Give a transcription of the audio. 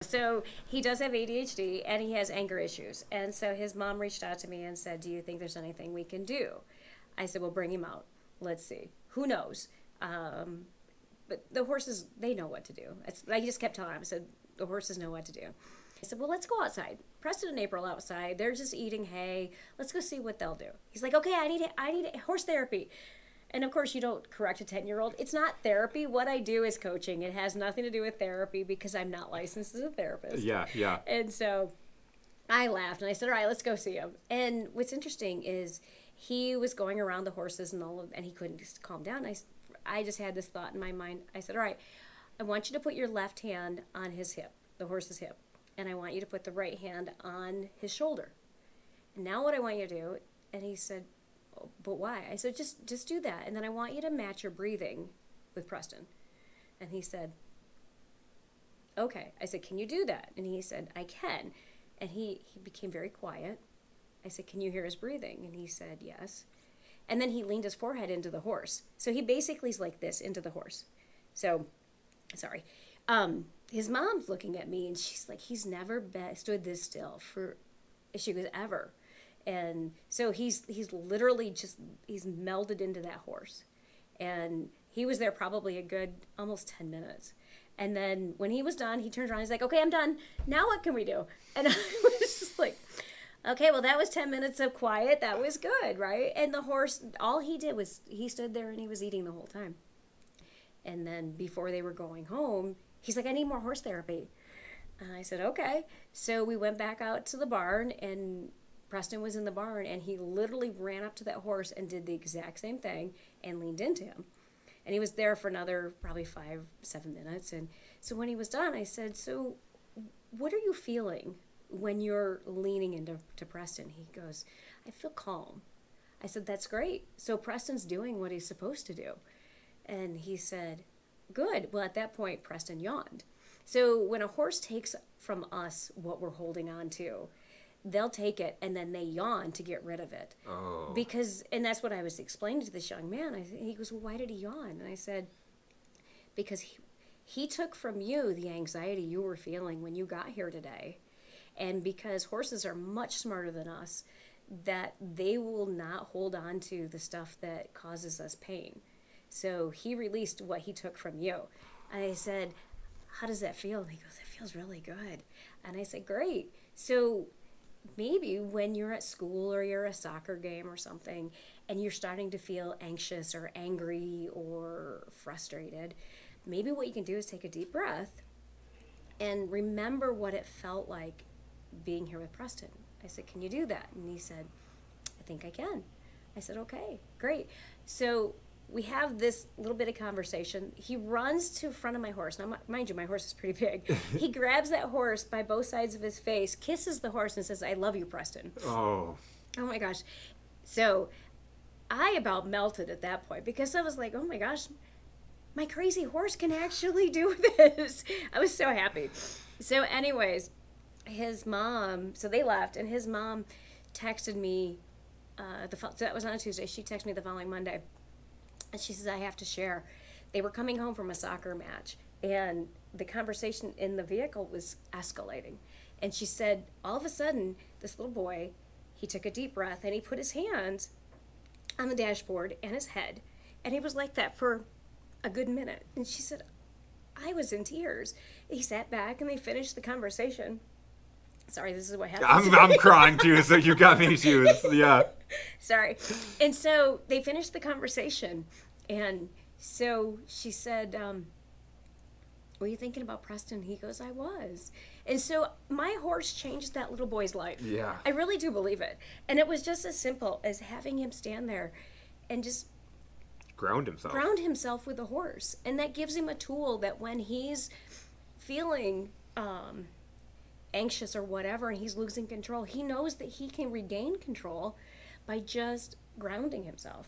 So he does have ADHD and he has anger issues. And so his mom reached out to me and said, "Do you think there's anything we can do?" I said, "Well, bring him out. Let's see. Who knows?" But the horses, they know what to do. I just kept telling him, I said, "The horses know what to do." I said, "Well, let's go outside. Preston and April outside. They're just eating hay. Let's go see what they'll do." He's like, "Okay, I need horse therapy." And of course, you don't correct a 10-year-old. It's not therapy. What I do is coaching. It has nothing to do with therapy because I'm not licensed as a therapist. Yeah, yeah. And so I laughed and I said, "All right, let's go see him." And what's interesting is he was going around the horses and he couldn't just calm down. I just had this thought in my mind. I said, "All right, I want you to put your left hand on his hip, the horse's hip, and I want you to put the right hand on his shoulder. And now what I want you to do," and he said, "Oh, but why?" I said, just do that. And then I want you to match your breathing with Preston." And he said, "Okay." I said, "Can you do that?" And he said, "I can." And he became very quiet. I said, "Can you hear his breathing?" And he said, "Yes." And then he leaned his forehead into the horse. So he basically is like this into the horse. So, sorry. His mom's looking at me and she's like, "He's never stood this still for," she goes, "ever." And so he's literally he's melded into that horse. And he was there probably a good almost 10 minutes. And then when he was done, he turned around, he's like, "Okay, I'm done. Now what can we do?" And I was just like, "Okay, well, that was 10 minutes of quiet. That was good, right?" And the horse, all he did was he stood there and he was eating the whole time. And then before they were going home, he's like, "I need more horse therapy." And I said, "Okay." So we went back out to the barn and Preston was in the barn and he literally ran up to that horse and did the exact same thing and leaned into him. And he was there for another probably 5-7 minutes. And so when he was done, I said, "So what are you feeling when you're leaning into Preston?" He goes, "I feel calm." I said, "That's great. So Preston's doing what he's supposed to do." And he said, "Good." Well, at that point, Preston yawned. So when a horse takes from us what we're holding on to, they'll take it and then they yawn to get rid of it. Oh. And that's what I was explaining to this young man. He goes, "Well, why did he yawn?" And I said, "Because he took from you the anxiety you were feeling when you got here today. And because horses are much smarter than us, that they will not hold on to the stuff that causes us pain. So he released what he took from you." And I said, "How does that feel?" And he goes, "It feels really good." And I said, "Great. So maybe when you're at school or you're at a soccer game or something and you're starting to feel anxious or angry or frustrated, maybe what you can do is take a deep breath and remember what it felt like being here with Preston." I said, "Can you do that?" And he said, "I think I can." I said, "Okay, great." So we have this little bit of conversation. He runs to front of my horse. Now, mind you, my horse is pretty big. He grabs that horse by both sides of his face, kisses the horse, and says, "I love you, Preston." Oh. Oh my gosh. So I about melted at that point because I was like, "Oh my gosh, my crazy horse can actually do this." I was so happy. So anyways, so they left, and his mom texted me, so that was on a Tuesday. She texted me the following Monday. And she says, "I have to share." They were coming home from a soccer match, and the conversation in the vehicle was escalating. And she said, all of a sudden, this little boy, he took a deep breath, and he put his hands on the dashboard and his head. And he was like that for a good minute. And she said, I was in tears. He sat back, and they finished the conversation. Sorry, this is what happens. I'm crying too, so you got me too. Yeah. Sorry. And so they finished the conversation. And so she said, "Were you thinking about Preston?" He goes, "I was." And so my horse changed that little boy's life. Yeah. I really do believe it. And it was just as simple as having him stand there and just Ground himself. ground himself with the horse. And that gives him a tool that when he's feeling anxious or whatever and he's losing control, he knows that he can regain control by just grounding himself.